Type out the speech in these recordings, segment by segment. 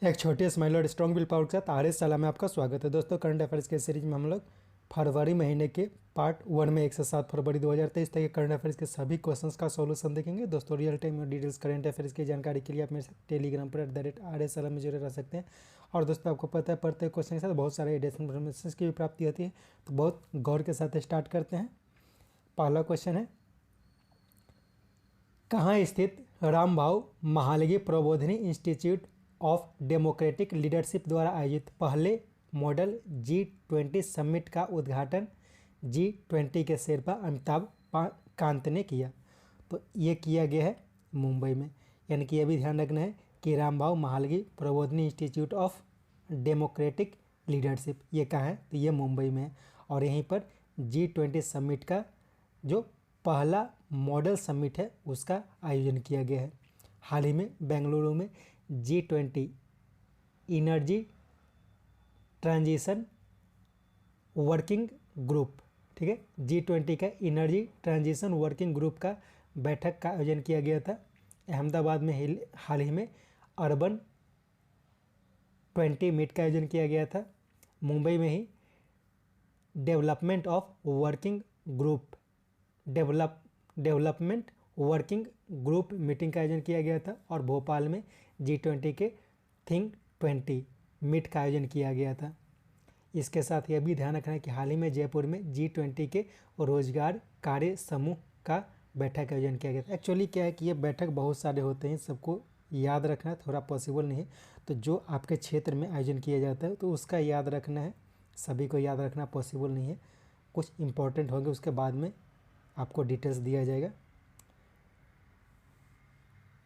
एक छोटे स्माइल और स्ट्रॉन्ग विल पावर के साथ आर एस शाला में आपका स्वागत है। दोस्तों, करंट अफेयर्स के सीरीज में हम लोग फरवरी महीने के पार्ट 1 में 1 से 7 फरवरी 2023 तक के करंट अफेयर्स के सभी क्वेश्चंस का सॉल्यूशन देखेंगे। दोस्तों, रियल टाइम और डिटेल्स करंट अफेयर्स की जानकारी के लिए आप मेरे साथ टेलीग्राम पर @RS में जुड़े रह सकते हैं। और दोस्तों, आपको पता है प्रत्येक क्वेश्चन के साथ बहुत सारे एडिशनल इन्फॉर्मेशन की भी प्राप्ति होती है, तो बहुत गौर के साथ स्टार्ट करते हैं। पहला क्वेश्चन है, कहाँ स्थित Rambhau Mhalgi Prabodhini Institute of Democratic Leadership द्वारा आयोजित पहले मॉडल G20 समिट का उद्घाटन G20 के शेरपा अमिताभ कांत ने किया? तो ये किया गया है मुंबई में। यानी कि यह भी ध्यान रखना है कि Rambhau Mhalgi Prabodhini Institute of Democratic Leadership ये कहाँ है? तो ये मुंबई में है। और यहीं पर G20 समिट का जो पहला मॉडल समिट है उसका आयोजन किया गया है। हाल ही में बेंगलुरु में G20 energy transition working group, ठीक है, G20 का इनर्जी ट्रांजिशन वर्किंग ग्रुप का बैठक का आयोजन किया गया था अहमदाबाद में। हाल ही में अर्बन 20 मीट का आयोजन किया गया था। मुंबई में ही development of working group development working group meeting का आयोजन किया गया था। और भोपाल में G20 के थिंक 20 मीट का आयोजन किया गया था। इसके साथ यह भी ध्यान रखना है कि हाल ही में जयपुर में G20 के रोजगार कार्य समूह का बैठक का आयोजन किया गया था। एक्चुअली क्या है कि ये बैठक बहुत सारे होते हैं, सबको याद रखना थोड़ा पॉसिबल नहीं है। तो जो आपके क्षेत्र में आयोजन किया जाता है तो उसका याद रखना है, सभी को याद रखना पॉसिबल नहीं है। कुछ इंपॉर्टेंट होंगे, उसके बाद में आपको डिटेल्स दिया जाएगा।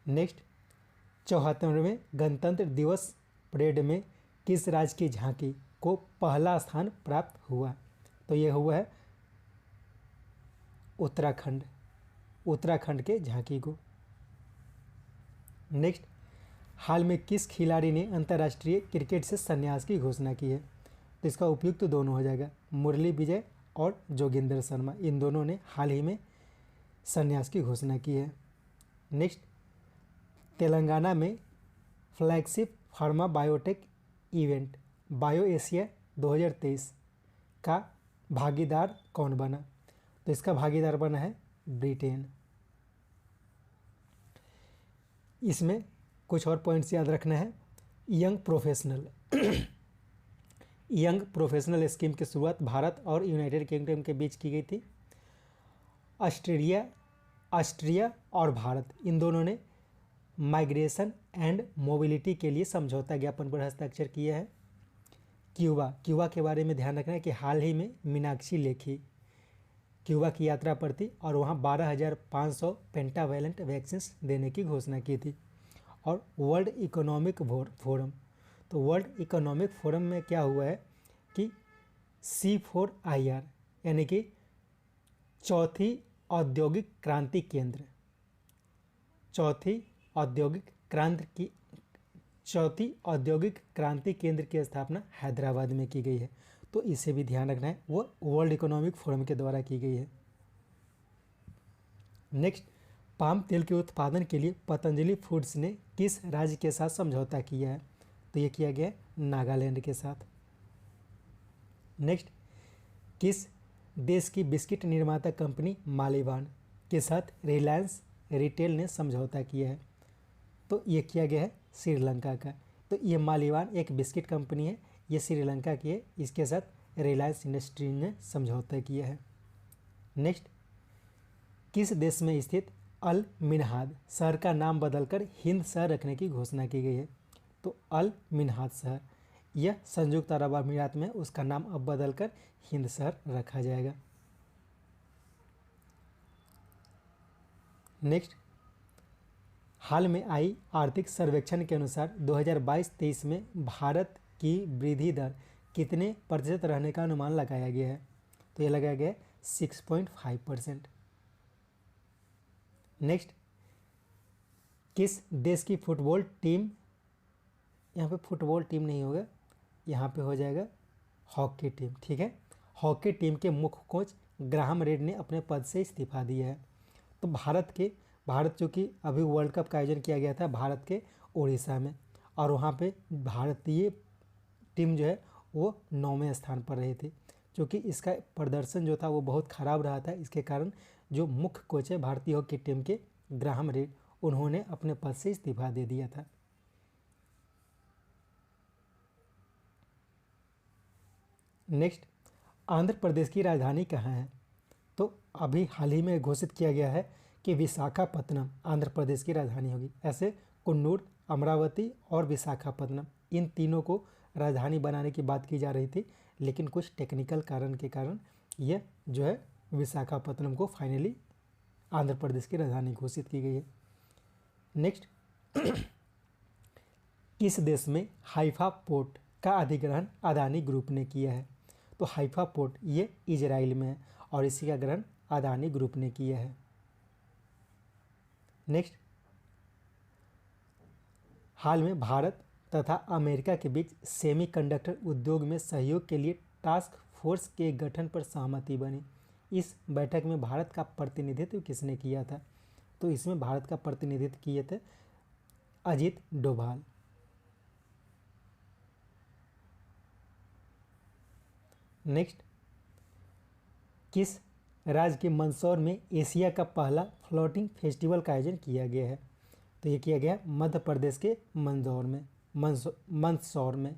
नेक्स्ट, 74वें गणतंत्र दिवस परेड में किस राज्य की झांकी को पहला स्थान प्राप्त हुआ? तो यह हुआ है उत्तराखंड के झांकी को। नेक्स्ट, हाल में किस खिलाड़ी ने अंतर्राष्ट्रीय क्रिकेट से संन्यास की घोषणा की है? तो इसका उपयुक्त तो दोनों हो जाएगा, मुरली विजय और जोगिंदर शर्मा, इन दोनों ने हाल ही में संन्यास की घोषणा की है। नेक्स्ट, तेलंगाना में flagship pharma biotech event bio Asia 2023 का भागीदार कौन बना? तो इसका भागीदार बना है ब्रिटेन। इसमें कुछ और पॉइंट्स याद रखना है। यंग प्रोफेशनल स्कीम की शुरुआत भारत और यूनाइटेड किंगडम के बीच की गई थी। ऑस्ट्रिया और भारत इन दोनों ने माइग्रेशन एंड मोबिलिटी के लिए समझौता ज्ञापन पर हस्ताक्षर किया है। क्यूबा के बारे में ध्यान रखना है कि हाल ही में मीनाक्षी लेखी क्यूबा की यात्रा पर थी और वहाँ 12,500 पेंटावैलेंट वैक्सीन देने की घोषणा की थी। और वर्ल्ड इकोनॉमिक फोरम, तो वर्ल्ड इकोनॉमिक फोरम में क्या हुआ है कि C4IR यानी कि चौथी औद्योगिक क्रांति केंद्र की स्थापना हैदराबाद में की गई है। तो इसे भी ध्यान रखना है, वो वर्ल्ड इकोनॉमिक फोरम के द्वारा की गई है। नेक्स्ट, पाम तेल के उत्पादन के लिए पतंजलि फूड्स ने किस राज्य के साथ समझौता किया है? तो ये किया गया नागालैंड के साथ। नेक्स्ट, किस देश की बिस्किट निर्माता कंपनी मालीवान के साथ रिलायंस रिटेल ने समझौता किया है? तो ये किया गया है श्रीलंका का। तो ये मालीवान एक बिस्किट कंपनी है, ये श्रीलंका की है, इसके साथ रिलायंस इंडस्ट्री ने समझौता किया है। नेक्स्ट, किस देश में स्थित अल मिनहाद शहर का नाम बदलकर हिंद शहर रखने की घोषणा की गई है? तो अल मिनहाद शहर यह संयुक्त अरब अमीरात में, उसका नाम अब बदलकर हिंद शहर रखा जाएगा। नेक्स्ट, हाल में आई आर्थिक सर्वेक्षण के अनुसार 2022-23 में भारत की वृद्धि दर कितने प्रतिशत रहने का अनुमान लगाया गया है? तो यह लगाया गया है 6.5%। नेक्स्ट, किस देश की फुटबॉल टीम, यहाँ पे फुटबॉल टीम नहीं होगा, यहाँ पे हो जाएगा हॉकी टीम, ठीक है, हॉकी टीम के मुख्य कोच ग्राहम रेड ने अपने पद से इस्तीफा दिया है। तो भारत चूँकि अभी वर्ल्ड कप का आयोजन किया गया था भारत के उड़ीसा में, और वहाँ पे भारतीय टीम जो है वो 9वें स्थान पर रही थी। क्योंकि इसका प्रदर्शन जो था वो बहुत ख़राब रहा था, इसके कारण जो मुख्य कोच है भारतीय हॉकी टीम के, ग्राहम रीड, उन्होंने अपने पद से इस्तीफा दे दिया था। नेक्स्ट, आंध्र प्रदेश की राजधानी कहाँ है? तो अभी हाल ही में घोषित किया गया है कि विशाखापत्तनम आंध्र प्रदेश की राजधानी होगी। ऐसे कुन्नूर, अमरावती और विशाखापत्तनम, इन तीनों को राजधानी बनाने की बात की जा रही थी, लेकिन कुछ टेक्निकल कारण के कारण ये जो है विशाखापत्तनम को फाइनली आंध्र प्रदेश की राजधानी घोषित की गई है। नेक्स्ट, किस देश में हाइफा पोर्ट का अधिग्रहण अदानी ग्रुप ने किया है? तो हाइफा पोर्ट ये इजराइल में है और इसी का ग्रहण अदानी ग्रुप ने किया है। नेक्स्ट, हाल में भारत तथा अमेरिका के बीच सेमीकंडक्टर उद्योग में सहयोग के लिए टास्क फोर्स के गठन पर सहमति बनी। इस बैठक में भारत का प्रतिनिधित्व किसने किया था? तो इसमें भारत का प्रतिनिधित्व किए थे अजीत डोभाल। नेक्स्ट, किस राज्य के मंदसौर में एशिया का पहला फ्लोटिंग फेस्टिवल का आयोजन किया गया है? तो ये किया गया है मध्य प्रदेश के मंदसौर में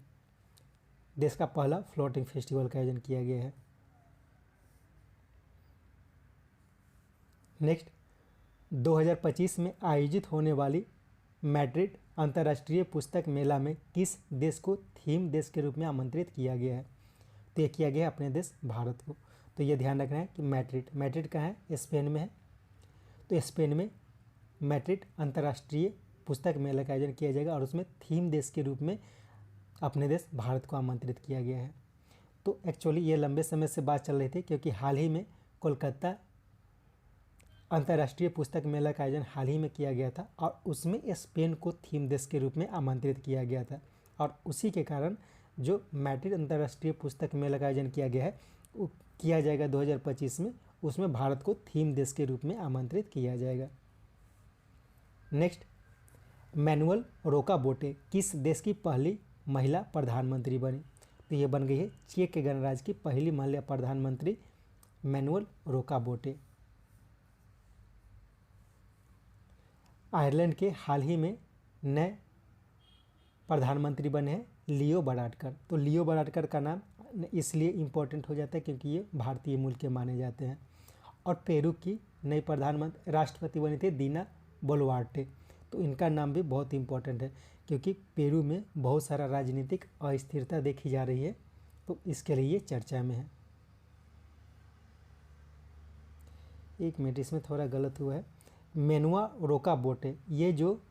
देश का पहला फ्लोटिंग फेस्टिवल का आयोजन किया गया है। नेक्स्ट, 2025 में आयोजित होने वाली मैड्रिड अंतर्राष्ट्रीय पुस्तक मेला में किस देश को थीम देश के रूप में आमंत्रित किया गया है? तो ये किया गया अपने देश भारत को। तो ये ध्यान रखना है कि मैड्रिड कहाँ है? स्पेन में है। तो स्पेन में मैड्रिड अंतर्राष्ट्रीय पुस्तक मेला का आयोजन किया जाएगा और उसमें थीम देश के रूप में अपने देश भारत को आमंत्रित किया गया है। तो एक्चुअली ये लंबे समय से बात चल रही थी, क्योंकि हाल ही में कोलकाता अंतर्राष्ट्रीय पुस्तक मेला का आयोजन हाल ही में किया गया था और उसमें स्पेन को थीम देश के रूप में आमंत्रित किया गया था, और उसी के कारण जो मैड्रिड अंतर्राष्ट्रीय पुस्तक मेला का आयोजन किया गया है वो किया जाएगा 2025 में, उसमें भारत को थीम देश के रूप में आमंत्रित किया जाएगा। नेक्स्ट, मैनुअल रोकाबोटे किस देश की पहली महिला प्रधानमंत्री बनी? तो ये बन गई है चेक गणराज्य की पहली महिला प्रधानमंत्री मैनुअल रोकाबोटे। आयरलैंड के हाल ही में नए प्रधानमंत्री बने हैं लियो वाराडकर। तो लियो वाराडकर का नाम इसलिए इम्पोर्टेंट हो जाता है क्योंकि ये भारतीय मूल के माने जाते हैं। और पेरू की नई प्रधानमंत्री राष्ट्रपति बनी थी दीना बोलुआर्टे। तो इनका नाम भी बहुत इम्पोर्टेंट है क्योंकि पेरू में बहुत सारा राजनीतिक अस्थिरता देखी जा रही है, तो इसके लिए ये चर्चा में है। एक मिनट, इसमें थोड़ा गलत हुआ है। मेनुआ रोकाबोटे ये जो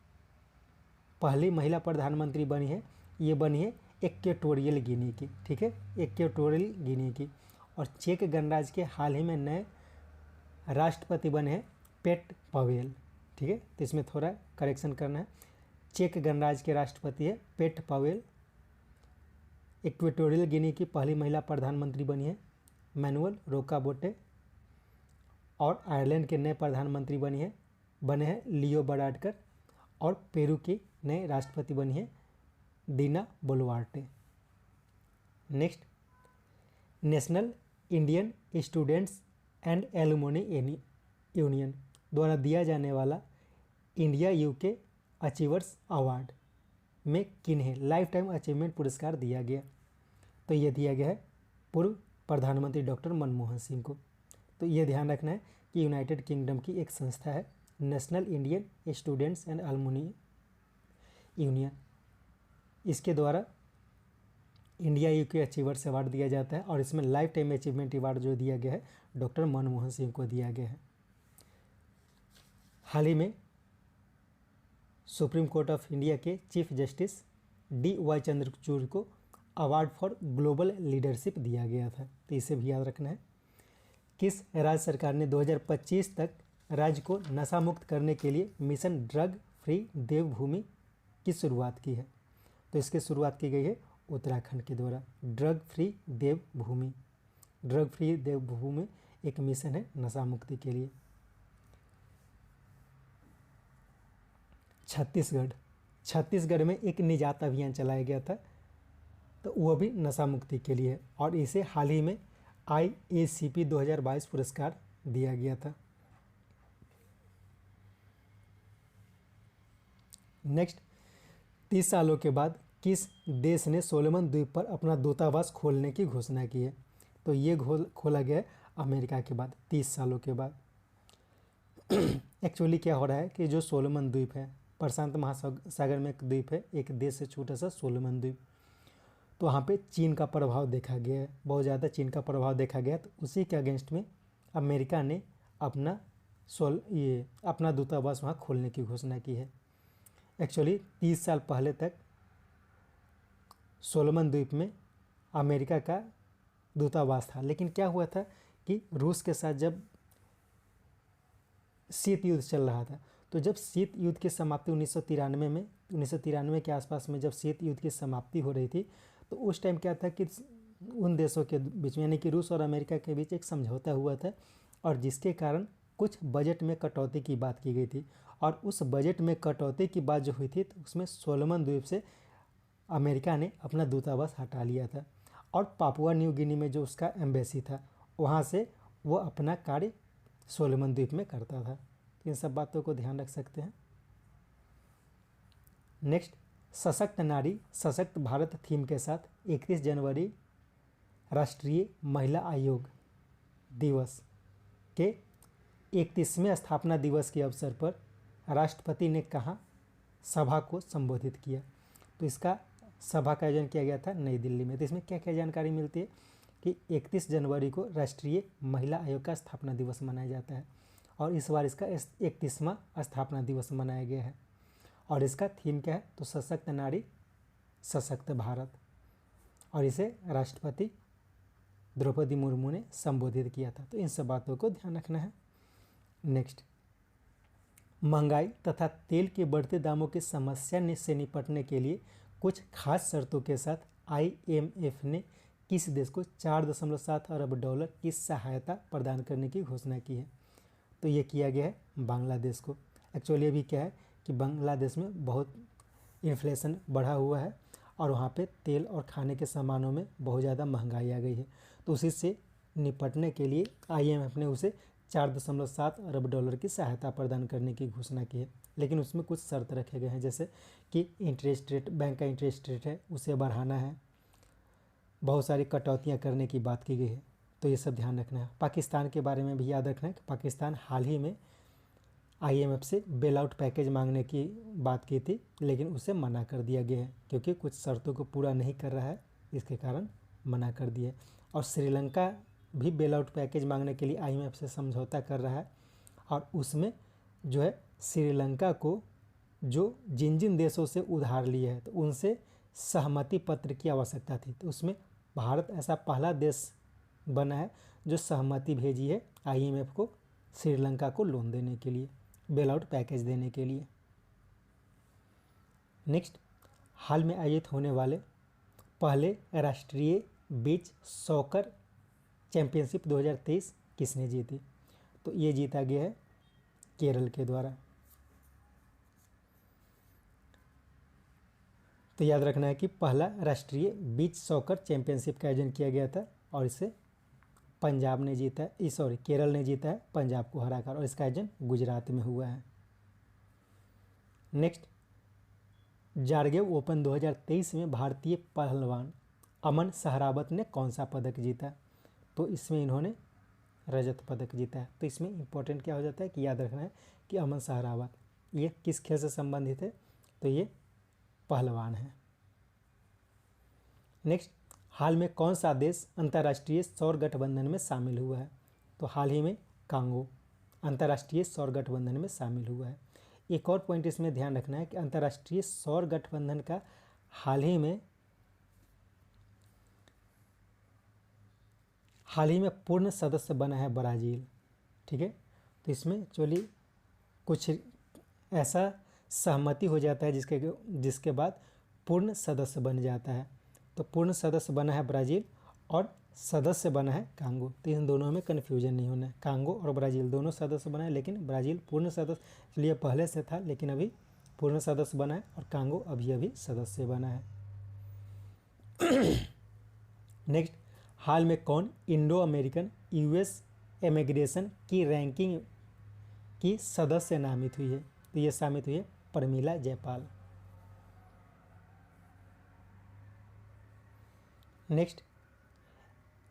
पहली महिला प्रधानमंत्री बनी है, ये बनी है इक्वेटोरियल गिनी की, ठीक है, इक्वेटोरियल गिनी की। और चेक गणराज्य के हाल ही में नए राष्ट्रपति बने हैं पेट पवेल, ठीक है। तो इसमें थोड़ा करेक्शन करना है। चेक गणराज्य के राष्ट्रपति है पेट पवेल। इक्वेटोरियल गिनी की पहली महिला प्रधानमंत्री बनी है मैनुअल रोकाबोटे। और आयरलैंड के नए प्रधानमंत्री बने हैं लियो वाराडकर। और पेरू की नए राष्ट्रपति बनी है Dina Boluarte. Next, National Indian Students and Alumni Union द्वारा दिया जाने वाला इंडिया यूके अचीवर्स अवार्ड में किन्हें लाइफ टाइम अचीवमेंट पुरस्कार दिया गया? तो ये दिया गया है पूर्व प्रधानमंत्री डॉक्टर मनमोहन सिंह को। तो ये ध्यान रखना है कि यूनाइटेड किंगडम की एक संस्था है national Indian Students and Alumni union, इसके द्वारा इंडिया यूके अचीवर्स अवार्ड दिया जाता है और इसमें लाइफ टाइम अचीवमेंट अवार्ड जो दिया गया है डॉक्टर मनमोहन सिंह को दिया गया है। हाल ही में सुप्रीम कोर्ट ऑफ इंडिया के चीफ जस्टिस DY चंद्रचूड़ को अवार्ड फॉर ग्लोबल लीडरशिप दिया गया था, तो इसे भी याद रखना है। किस राज्य सरकार ने 2025 तक राज्य को नशा मुक्त करने के लिए मिशन ड्रग फ्री देवभूमि की शुरुआत की है? तो इसकी शुरुआत की गई है उत्तराखंड के द्वारा। ड्रग फ्री देवभूमि एक मिशन है नशा मुक्ति के लिए। छत्तीसगढ़ छत्तीसगढ़ में एक निजात अभियान चलाया गया था, तो वह भी नशा मुक्ति के लिए है और इसे हाल ही में IACP 2022 पुरस्कार दिया गया था। नेक्स्ट, 30 सालों के बाद किस देश ने सोलोमन द्वीप पर अपना दूतावास खोलने की घोषणा की है? तो ये खोला गया है अमेरिका के बाद 30 सालों के बाद। एक्चुअली क्या हो रहा है कि जो सोलोमन द्वीप है, प्रशांत महासागर में एक द्वीप है, एक देश से छोटा सा सोलोमन द्वीप, तो वहाँ पे चीन का प्रभाव देखा गया है, बहुत ज़्यादा चीन का प्रभाव देखा गया है। तो उसी के अगेंस्ट में अमेरिका ने अपना दूतावास वहाँ खोलने की घोषणा की है। एक्चुअली 30 साल पहले तक सोलोमन द्वीप में अमेरिका का दूतावास था, लेकिन क्या हुआ था कि रूस के साथ जब शीत युद्ध चल रहा था, तो जब शीत युद्ध की समाप्ति 1993 के आसपास में जब शीत युद्ध की समाप्ति हो रही थी, तो उस टाइम क्या था कि उन देशों के बीच में यानी कि रूस और अमेरिका के बीच एक समझौता हुआ था, और जिसके कारण कुछ बजट में कटौती की बात की गई थी। और उस बजट में कटौती की बात जो हुई थी, तो उसमें सोलोमन द्वीप से अमेरिका ने अपना दूतावास हटा लिया था, और पापुआ न्यू गिनी में जो उसका एम्बेसी था, वहाँ से वो अपना कार्य सोलोमन द्वीप में करता था। तो इन सब बातों को ध्यान रख सकते हैं। नेक्स्ट, सशक्त नारी सशक्त भारत थीम के साथ 31 जनवरी राष्ट्रीय महिला आयोग दिवस के 31वें स्थापना दिवस के अवसर पर राष्ट्रपति ने कहाँ सभा को संबोधित किया? तो इसका सभा का आयोजन किया गया था नई दिल्ली में। तो इसमें क्या क्या जानकारी मिलती है कि 31 जनवरी को राष्ट्रीय महिला आयोग का स्थापना दिवस मनाया जाता है, और इस बार इसका 31वां स्थापना दिवस मनाया गया है। और इसका थीम क्या है? तो सशक्त नारी सशक्त भारत, और इसे राष्ट्रपति द्रौपदी मुर्मू ने संबोधित किया था। तो इन सब बातों को ध्यान रखना है। नेक्स्ट, महंगाई तथा तेल के बढ़ते दामों की समस्या से निपटने के लिए कुछ खास शर्तों के साथ IMF ने किस देश को 4.7 अरब डॉलर की सहायता प्रदान करने की घोषणा की है? तो ये किया गया है बांग्लादेश को। एक्चुअली अभी क्या है कि बांग्लादेश में बहुत इन्फ्लेशन बढ़ा हुआ है, और वहाँ पे तेल और खाने के सामानों में बहुत ज़्यादा महंगाई आ गई है। तो उसी से निपटने के लिए IMF ने उसे 4.7 अरब डॉलर की सहायता प्रदान करने की घोषणा की है, लेकिन उसमें कुछ शर्त रखे गए हैं, जैसे कि इंटरेस्ट रेट, बैंक का इंटरेस्ट रेट है उसे बढ़ाना है, बहुत सारी कटौतियाँ करने की बात की गई है। तो ये सब ध्यान रखना है। पाकिस्तान के बारे में भी याद रखना है कि पाकिस्तान हाल ही में IMF से बेल आउट पैकेज मांगने की बात की थी, लेकिन उसे मना कर दिया गया है, क्योंकि कुछ शर्तों को पूरा नहीं कर रहा है, इसके कारण मना कर दिया है। और श्रीलंका भी बेल आउट पैकेज मांगने के लिए IMF से समझौता कर रहा है, और उसमें जो है श्रीलंका को जो जिन जिन देशों से उधार लिए है, तो उनसे सहमति पत्र की आवश्यकता थी। तो उसमें भारत ऐसा पहला देश बना है जो सहमति भेजी है IMF को श्रीलंका को लोन देने के लिए, बेल आउट पैकेज देने के लिए। नेक्स्ट, हाल में आयोजित होने वाले पहले राष्ट्रीय बीच सॉकर चैंपियनशिप 2023 किसने जीती? तो ये जीता गया है केरल के द्वारा। तो याद रखना है कि पहला राष्ट्रीय बीच सॉकर चैंपियनशिप का आयोजन किया गया था, और इसे पंजाब ने जीता है, केरल ने जीता है पंजाब को हराकर, और इसका आयोजन गुजरात में हुआ है। नेक्स्ट, जारगेव ओपन 2023 में भारतीय पहलवान अमन सहरावत ने कौन सा पदक जीता? तो इसमें इन्होंने रजत पदक जीता है। तो इसमें इंपॉर्टेंट क्या हो जाता है कि याद रखना है कि अमन सहरावत ये किस खेल से संबंधित है? तो ये पहलवान है। नेक्स्ट, हाल में कौन सा देश अंतर्राष्ट्रीय सौर गठबंधन में शामिल हुआ है? तो हाल ही में कांगो अंतर्राष्ट्रीय सौर गठबंधन में शामिल हुआ है। एक और पॉइंट इसमें ध्यान रखना है कि अंतर्राष्ट्रीय सौर गठबंधन का हाल ही में पूर्ण सदस्य बना है ब्राज़ील। ठीक है, तो इसमें एक्चुअली कुछ ऐसा सहमति हो जाता है जिसके बाद पूर्ण सदस्य बन जाता है। तो पूर्ण सदस्य बना है ब्राज़ील और सदस्य बना है कांगो। तो इन दोनों में कन्फ्यूजन नहीं होना है। कांगो और ब्राज़ील दोनों सदस्य बना है, लेकिन ब्राज़ील पूर्ण सदस्य लिए पहले से था, लेकिन अभी पूर्ण सदस्य बना है और कांगो अभी अभी सदस्य बना है। नेक्स्ट, हाल में कौन इंडो अमेरिकन यूएस इमिग्रेशन की रैंकिंग की सदस्य नामित हुई है? तो ये शामित हुई है Pramila Jaipal. Next,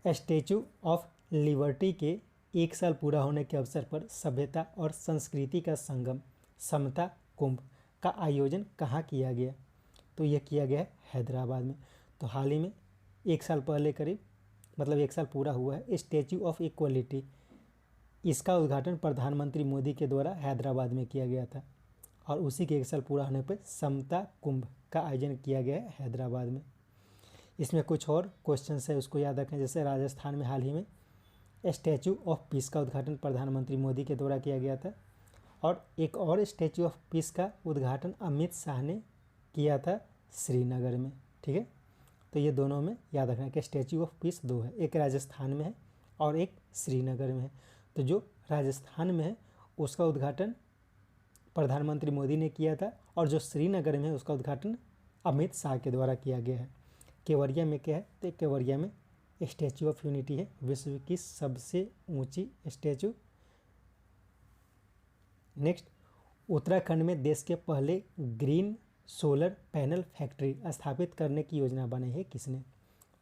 statue of liberty के 1 साल पूरा होने के अवसर पर सभ्यता और संस्कृति का संगम समता कुंभ का आयोजन कहाँ किया गया? तो यह किया गया है हैदराबाद में। तो हाल ही में 1 साल पहले करीब, मतलब 1 साल पूरा हुआ है स्टैचू ऑफ इक्वलिटी, इसका उद्घाटन प्रधानमंत्री मोदी के द्वारा हैदराबाद में किया गया था और उसी के 1 साल पूरा होने पर समता कुंभ का आयोजन किया गया है हैदराबाद में। इसमें कुछ और क्वेश्चंस है, उसको याद रखें। जैसे राजस्थान में हाल ही में स्टैचू ऑफ पीस का उद्घाटन प्रधानमंत्री मोदी के द्वारा किया गया था और एक और स्टैचू ऑफ पीस का उद्घाटन अमित शाह ने किया था श्रीनगर में। ठीक है, तो ये दोनों में याद रखना कि स्टैचू ऑफ पीस 2 है, एक राजस्थान में है और एक श्रीनगर में है। तो जो राजस्थान में है उसका उद्घाटन प्रधानमंत्री मोदी ने किया था और जो श्रीनगर में है उसका उद्घाटन अमित शाह के द्वारा किया गया है। केवड़िया में क्या है? तो केवड़िया में स्टैचू ऑफ यूनिटी है, विश्व की सबसे ऊंची स्टैचू। नेक्स्ट, उत्तराखंड में देश के पहले ग्रीन सोलर पैनल फैक्ट्री स्थापित करने की योजना बनाई है किसने?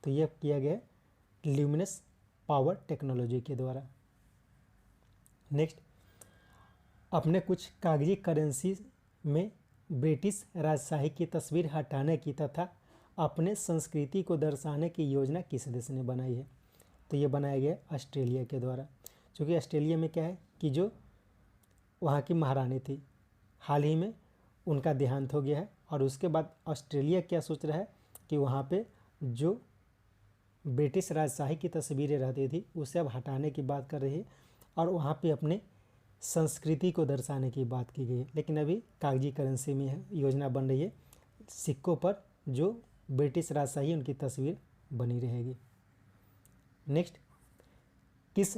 तो यह किया गया है ल्यूमिनस पावर टेक्नोलॉजी के द्वारा। नेक्स्ट, अपने कुछ कागजी करेंसी में ब्रिटिश राजशाही की तस्वीर हटाने की तथा अपने संस्कृति को दर्शाने की योजना किस देश ने बनाई है? तो ये बनाया गया ऑस्ट्रेलिया के द्वारा। क्योंकि ऑस्ट्रेलिया में क्या है कि जो वहाँ की महारानी थी, हाल ही में उनका देहांत हो गया है और उसके बाद ऑस्ट्रेलिया क्या सोच रहा है कि वहाँ पे जो ब्रिटिश राजशाही की तस्वीरें रहती थी उसे अब हटाने की बात कर रही है और वहाँ पे अपने संस्कृति को दर्शाने की बात की गई है। लेकिन अभी कागजी करेंसी में है, योजना बन रही है, सिक्कों पर जो ब्रिटिश राजशाही उनकी तस्वीर बनी रहेगी। नेक्स्ट, किस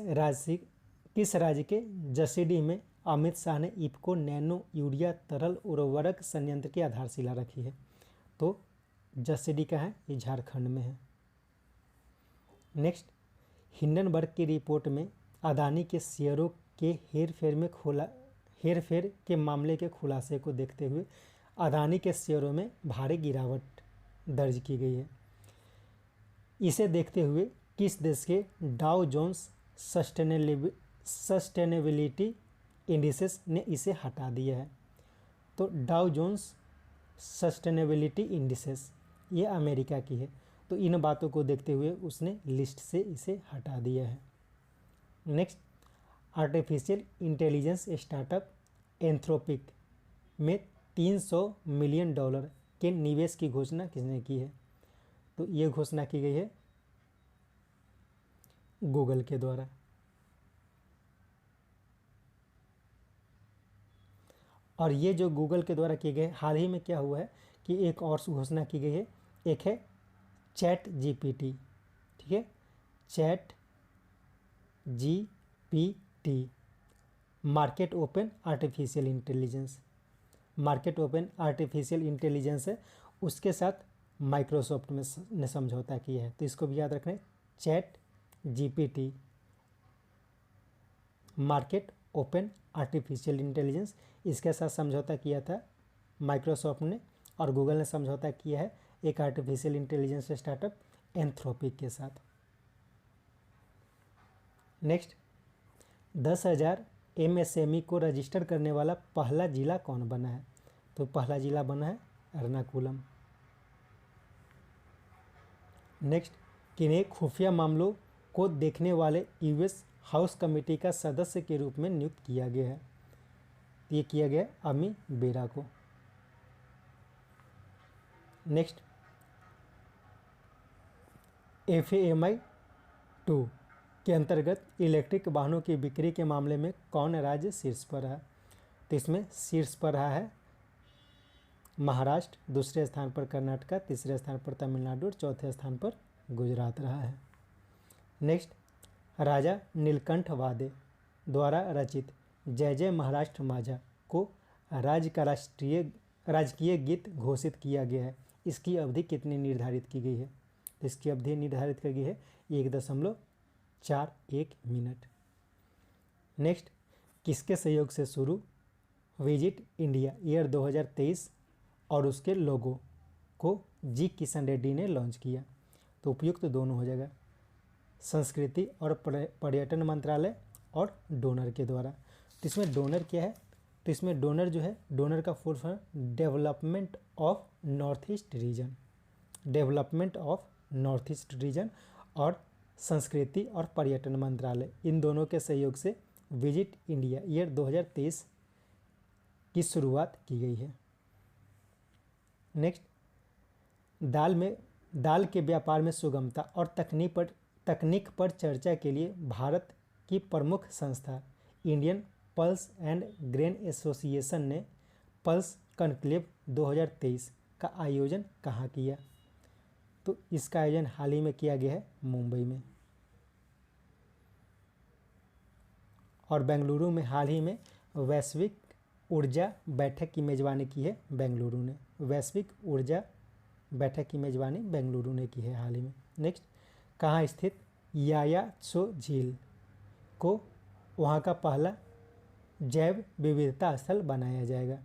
राज्य के जसीडीह में अमित शाह ने इफ्को नैनो यूरिया तरल उर्वरक संयंत्र की आधारशिला रखी है? तो जसीडीह का है, ये झारखंड में है। नेक्स्ट, हिंडनबर्ग की रिपोर्ट में अदानी के शेयरों के हेरफेर के मामले के खुलासे को देखते हुए अदानी के शेयरों में भारी गिरावट दर्ज की गई है। इसे देखते हुए किस देश के डाउ जोन्स सस्टेनेबिलिटी इंडिसेस ने इसे हटा दिया है? तो डाउ जोन्स सस्टेनेबिलिटी इंडिसेस ये अमेरिका की है, तो इन बातों को देखते हुए उसने लिस्ट से इसे हटा दिया है। Next, artificial intelligence startup Anthropic में $300 मिलियन के निवेश की घोषणा किसने की है? तो ये घोषणा की गई है गूगल के द्वारा। और ये जो गूगल के द्वारा किए गए, हाल ही में क्या हुआ है कि एक और घोषणा की गई है, एक है चैट जीपीटी। ठीक है, chat GPT market open artificial intelligence, market open artificial intelligence है, उसके साथ माइक्रोसॉफ्ट ने समझौता किया है। तो इसको भी याद रखना है, chat GPT market open artificial intelligence, इसके साथ समझौता किया था माइक्रोसॉफ्ट ने और गूगल ने समझौता किया है एक आर्टिफिशियल इंटेलिजेंस स्टार्टअप एंथ्रोपिक के साथ। नेक्स्ट, 10,000 MSME को रजिस्टर करने वाला पहला जिला कौन बना है? तो पहला जिला बना है एर्नाकुलम। नेक्स्ट, किन्हें खुफिया मामलों को देखने वाले यूएस हाउस कमेटी का सदस्य के रूप में नियुक्त किया गया है? ये किया गया अमी बेरा को। नेक्स्ट, FAMI 2 के अंतर्गत इलेक्ट्रिक वाहनों की बिक्री के मामले में कौन राज्य शीर्ष पर है? तो इसमें शीर्ष पर रहा है महाराष्ट्र, दूसरे स्थान पर कर्नाटक, तीसरे स्थान पर तमिलनाडु और चौथे स्थान पर गुजरात रहा है। नेक्स्ट, राजा नीलकंठ वादे द्वारा रचित जय जय महाराष्ट्र माझा को राज्य का राजकीय गीत घोषित किया गया है? इसकी अवधि कितनी निर्धारित की गई है? तो इसकी अवधि निर्धारित की गई है 1.41 मिनट। नेक्स्ट, किसके सहयोग से शुरू विजिट इंडिया ईयर 2023 और उसके लोगो को जी किशन रेड्डी ने लॉन्च किया? तो उपयुक्त दोनों हो जाएगा, संस्कृति और पर्यटन मंत्रालय और डोनर के द्वारा। तो इसमें डोनर क्या है? तो इसमें डोनर जो है, डोनर का full form development of north east region, development of north east region, और संस्कृति और पर्यटन मंत्रालय, इन दोनों के सहयोग से विजिट इंडिया ईयर 2023 की शुरुआत की गई है। नेक्स्ट, दाल के व्यापार में सुगमता और तकनीक पर चर्चा के लिए भारत की प्रमुख संस्था Indian pulse and grain association ने पल्स कॉन्क्लेव 2023 का आयोजन कहाँ किया? तो इसका आयोजन हाल ही में किया गया है मुंबई में। और बेंगलुरु में हाल ही में वैश्विक ऊर्जा बैठक की मेज़बानी की है बेंगलुरु ने, वैश्विक ऊर्जा बैठक की मेज़बानी बेंगलुरु ने की है हाल ही में। नेक्स्ट, कहाँ स्थित यायात्सो झील को वहाँ का पहला जैव विविधता स्थल बनाया जाएगा?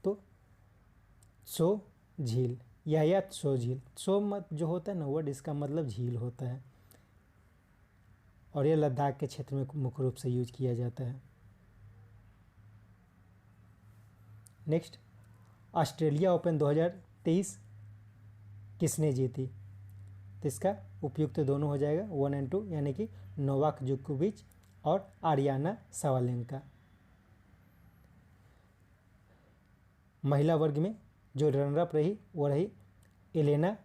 तो त्सो झील, यायात्सो झील, त्सो मत जो होता है ना वर्ड, इसका मतलब झील होता है, और यह लद्दाख के क्षेत्र में मुख्य रूप से यूज किया जाता है। नेक्स्ट, ऑस्ट्रेलिया ओपन 2023 किसने जीती? तो इसका उपयुक्त दोनों हो जाएगा 1 और 2, यानी कि नोवाक जोकोविच और आरियाना साबालेंका। महिला वर्ग में जो रनरअप रही वो रही एलेना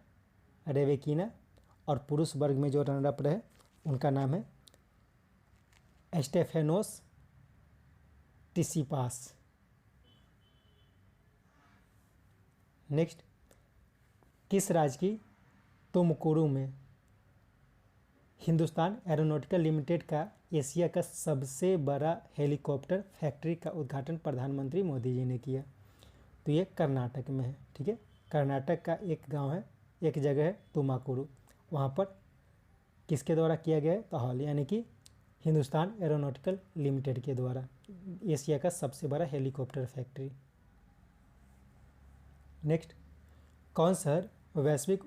रेवेकिना, और पुरुष वर्ग में जो रनरअप रहे उनका नाम है स्टेफेनोस टिसिपास। नेक्स्ट, किस राज्य की तुमकुरू में हिंदुस्तान एरोनॉटिकल लिमिटेड का एशिया का सबसे बड़ा हेलीकॉप्टर फैक्ट्री का उद्घाटन प्रधानमंत्री मोदी जी ने किया? तो ये कर्नाटक में है। ठीक है, कर्नाटक का एक गांव है, एक जगह है तुमाकुरू, वहाँ पर किसके द्वारा किया गया है? तो हॉल, यानी कि हिंदुस्तान एरोनॉटिकल लिमिटेड के द्वारा एशिया का सबसे बड़ा हेलीकॉप्टर फैक्ट्री। नेक्स्ट, कौन शहर वैश्विक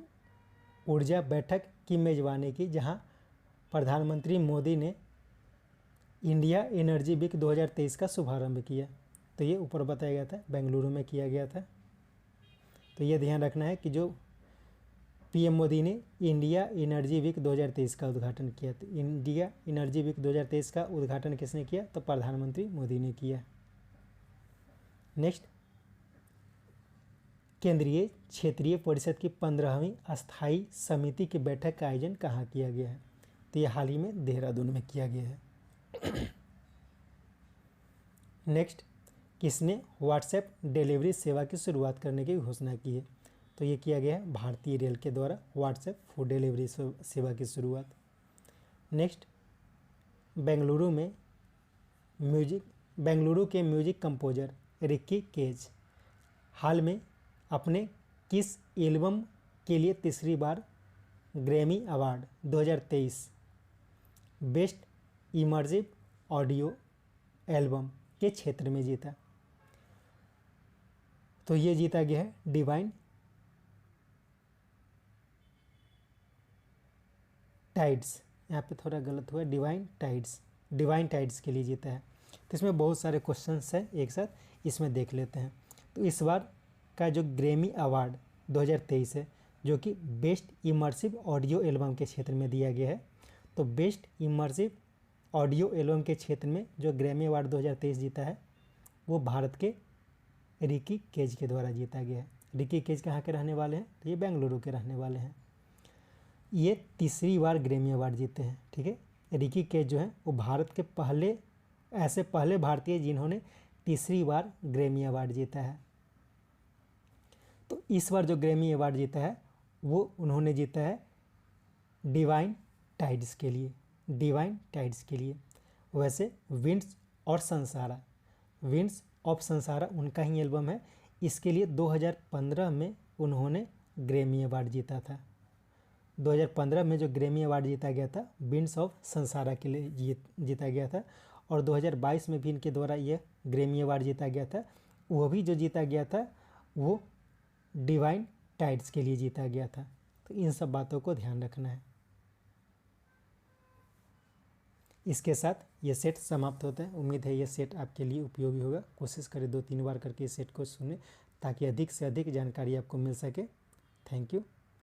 ऊर्जा बैठक की मेजबानी की जहां प्रधानमंत्री मोदी ने इंडिया एनर्जी वीक 2023 का शुभारंभ किया? तो ये ऊपर बताया गया था, बेंगलुरु में किया गया था। तो ये ध्यान रखना है कि जो पीएम मोदी ने इंडिया एनर्जी वीक 2023 का उद्घाटन किया, तो इंडिया एनर्जी वीक 2023 का उद्घाटन किसने किया? तो प्रधानमंत्री मोदी ने किया। नेक्स्ट, केंद्रीय क्षेत्रीय परिषद की 15वीं अस्थायी समिति की बैठक का आयोजन कहाँ किया गया है? तो ये हाल ही में देहरादून में किया गया है। नेक्स्ट, किसने व्हाट्सएप डिलीवरी सेवा की शुरुआत करने की घोषणा की है? तो ये किया गया है भारतीय रेल के द्वारा व्हाट्सएप फूड डिलीवरी सेवा की शुरुआत। नेक्स्ट, बेंगलुरु के म्यूजिक कंपोजर रिक्की केज हाल में अपने किस एल्बम के लिए तीसरी बार Grammy award 2023 best immersive audio album के क्षेत्र में जीता? तो ये जीता गया है डिवाइन टाइड्स, यहाँ पे थोड़ा गलत हुआ, डिवाइन टाइड्स के लिए जीता है। तो इसमें बहुत सारे क्वेश्चंस हैं एक साथ, इसमें देख लेते हैं। तो इस बार का जो ग्रैमी अवार्ड 2023 है, जो कि बेस्ट इमर्सिव ऑडियो एल्बम के क्षेत्र में दिया गया है, तो बेस्ट इमर्सिव ऑडियो एल्बम के क्षेत्र में जो ग्रैमी अवार्ड 2023 जीता है वो भारत के रिकी केज के द्वारा जीता गया है। रिकी केज कहाँ के रहने वाले हैं? तो ये बेंगलुरु के रहने वाले हैं। ये तीसरी बार ग्रैमी अवार्ड जीते हैं। ठीक है, रिकी केज जो है वो भारत के पहले भारतीय जिन्होंने तीसरी बार ग्रैमी अवार्ड जीता है। तो इस बार जो ग्रैमी अवार्ड जीता है वो उन्होंने जीता है डिवाइन टाइड्स के लिए। वैसे विंड्स ऑफ संसारा उनका ही एल्बम है, इसके लिए 2015 में उन्होंने ग्रैमी अवार्ड जीता था। 2015 में जो ग्रैमी अवार्ड जीता गया था विंड्स ऑफ संसारा के लिए जीता गया था, और 2022 में भी इनके द्वारा यह ग्रैमी अवार्ड जीता गया था। वो भी जो जीता गया था वो डिवाइन टाइड्स के लिए जीता गया था। तो इन सब बातों को ध्यान रखना है। इसके साथ ये सेट समाप्त होता है। उम्मीद है ये सेट आपके लिए उपयोगी होगा। कोशिश करें 2-3 बार करके इस सेट को सुने ताकि अधिक से अधिक जानकारी आपको मिल सके। Thank you.